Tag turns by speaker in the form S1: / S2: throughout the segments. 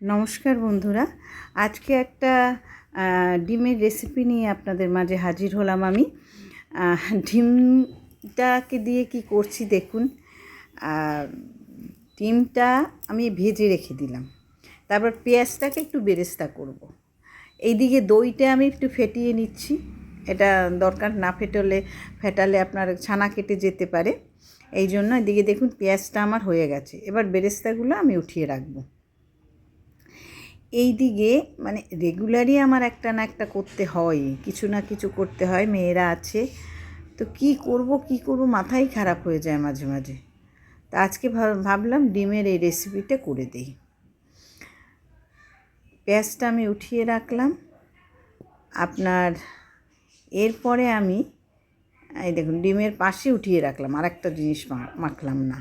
S1: নমস্কার বন্ধুরা, আজকে একটা ডিমের রেসিপি নিয়ে আপনাদের মাঝে হাজির হলাম আমি। ডিমটাকে দিয়ে কি করছি দেখুন। ডিমটা আমি ভেজে রেখে দিলাম, তারপর পেঁয়াজটাকে একটু বেরেস্তা করব। এইদিকে দইটা আমি একটু ফেটিয়ে নিচ্ছি। এটা দরকার, না ফেটালে আপনার ছানা কেটে যেতে পারে, এই জন্য এদিকে দেখুন পেঁয়াজটা আমার হয়ে গেছে। এবার বেরেস্তাগুলো আমি উঠিয়ে রাখবো। এই দিকে মানে রেগুলারই আমার একটা না একটা করতে হয়, কিছু না কিছু করতে হয়, মেয়েরা আছে তো কি করব মাথাই খারাপ হয়ে যায় মাঝে মাঝে। তা আজকে ভাবলাম ডিমের এই রেসিপিটা করে দিই। পেঁয়াজটা আমি উঠিয়ে রাখলাম আপনার। এরপরে আমি এই দেখুন ডিমের পাশে উঠিয়ে রাখলাম, আর একটা জিনিস মাখলাম না।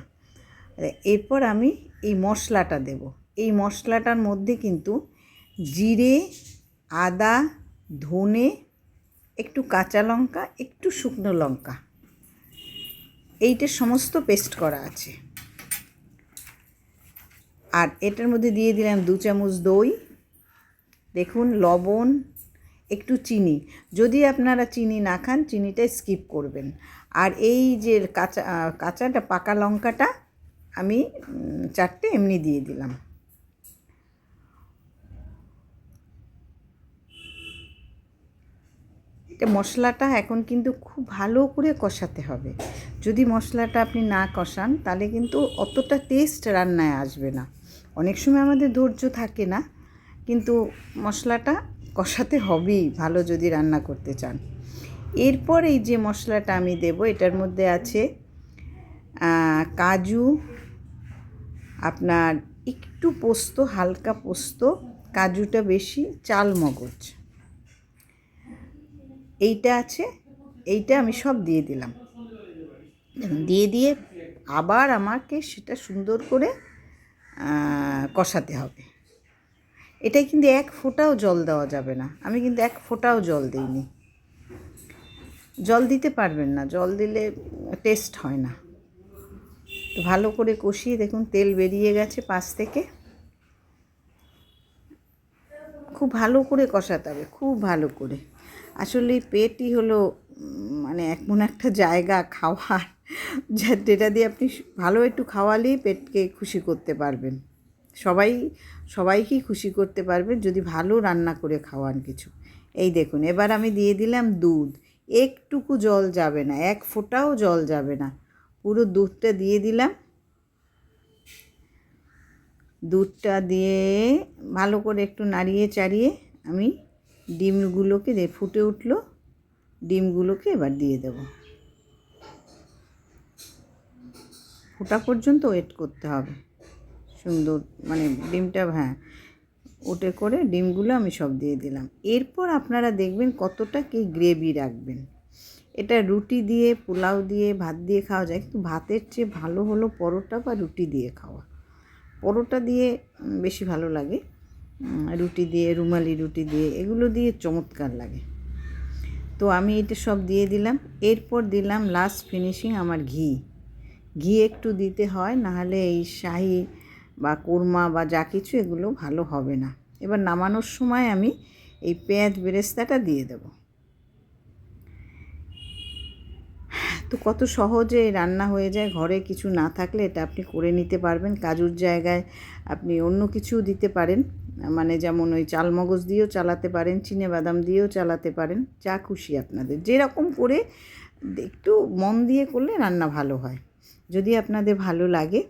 S1: এরপর আমি এই মশলাটা দেব। এই মশলাটার মধ্যে কিন্তু জিরে, আদা, ধনে, একটু কাঁচা লঙ্কা, একটু শুকনো লঙ্কা, এইটা সমস্ত পেস্ট করা আছে। আর এটার মধ্যে দিয়ে দিলাম 2 চামচ দই, দেখুন লবণ, একটু চিনি। যদি আপনারা চিনি না খান চিনিটা স্কিপ করবেন। আর এই যে কাঁচাটা পাকা লঙ্কাটা আমি 4টে এমনি দিয়ে দিলাম। এটা মশলাটা এখন কিন্তু খুব ভালো করে কষাতে হবে। যদি মশলাটা আপনি না কষান তাহলে কিন্তু অতটা টেস্ট রান্নায় আসবে না। অনেক সময় আমাদের ধৈর্য থাকে না, কিন্তু মশলাটা কষাতে হবেই ভালো যদি রান্না করতে চান। এরপর এই যে মশলাটা আমি দেব, এটার মধ্যে আছে কাজু, আপনার একটু পোস্ত, হালকা পোস্ত, কাজুটা বেশি, চাল মগজ এইটা আছে। এইটা আমি সব দিয়ে দিলাম। দিয়ে আবার আমাকে সেটা সুন্দর করে কষাতে হবে। এটাই কিন্তু এক ফোঁটাও জল দেওয়া যাবে না। আমি কিন্তু এক ফোঁটাও জল দিইনি। জল দিতে পারবেন না, জল দিলে টেস্ট হয় না। তো ভালো করে কষিয়ে দেখুন তেল বেরিয়ে গেছে পাশ থেকে। খুব ভালো করে কষাতে হবে, খুব ভালো করে। আসলে পেটই হলো মানে এমন একটা জায়গা খাওয়ার, যেটা দিয়ে আপনি ভালো একটু খাওয়ালেই পেটকে খুশি করতে পারবেন। সবাইকেই খুশি করতে পারবেন যদি ভালো রান্না করে খাওয়ান কিছু। এই দেখুন এবার আমি দিয়ে দিলাম দুধ। একটুকু জল যাবে না, এক ফোঁটাও জল যাবে না, পুরো দুধটা দিয়ে দিলাম। দুধটা দিয়ে ভালো করে একটু নাড়িয়ে চাড়িয়ে আমি ডিমগুলোকে ফুটে উঠলো, ডিমগুলোকে এবার দিয়ে দেব। ফোটা পর্যন্ত ওয়েট করতে হবে সুন্দর, মানে ডিমটা ওটে করে ডিমগুলো আমি সব দিয়ে দিলাম। এরপর আপনারা দেখবেন কতটা কি গ্রেভি রাখবেন। এটা রুটি দিয়ে, পোলাও দিয়ে, ভাত দিয়ে খাওয়া যায়, কিন্তু ভাতের চেয়ে ভালো হলো পরোটা বা রুটি দিয়ে খাওয়া। পরোটা দিয়ে বেশি ভালো লাগে, রুটি দিয়ে, রুমালি রুটি দিয়ে, এগুলো দিয়ে চমৎকার লাগে। তো আমি এটা সব দিয়ে দিলাম। এরপর দিলাম লাস্ট ফিনিশিং আমার ঘি একটু দিতে হয়, নাহলে এই শাহি বা কোরমা বা যা কিছু এগুলো ভালো হবে না। এবার নামানোর সময় আমি এই পেঁয়াজ বেরেস্তাটা দিয়ে দেব। তো কত সহজে রান্না হয়ে যায়, ঘরে কিছু না থাকলে এটা আপনি করে নিতে পারবেন। কাজুর জায়গায় আপনি অন্য কিছুও দিতে পারেন, মানে যেমন ওই চালমগজ দিয়েও চালাতে পারেন, চিনেবাদাম দিয়েও চালাতে পারেন, যা খুশি আপনাদের, যেরকম করে একটু মন দিয়ে করলে রান্না ভালো হয়। যদি আপনাদের ভালো লাগে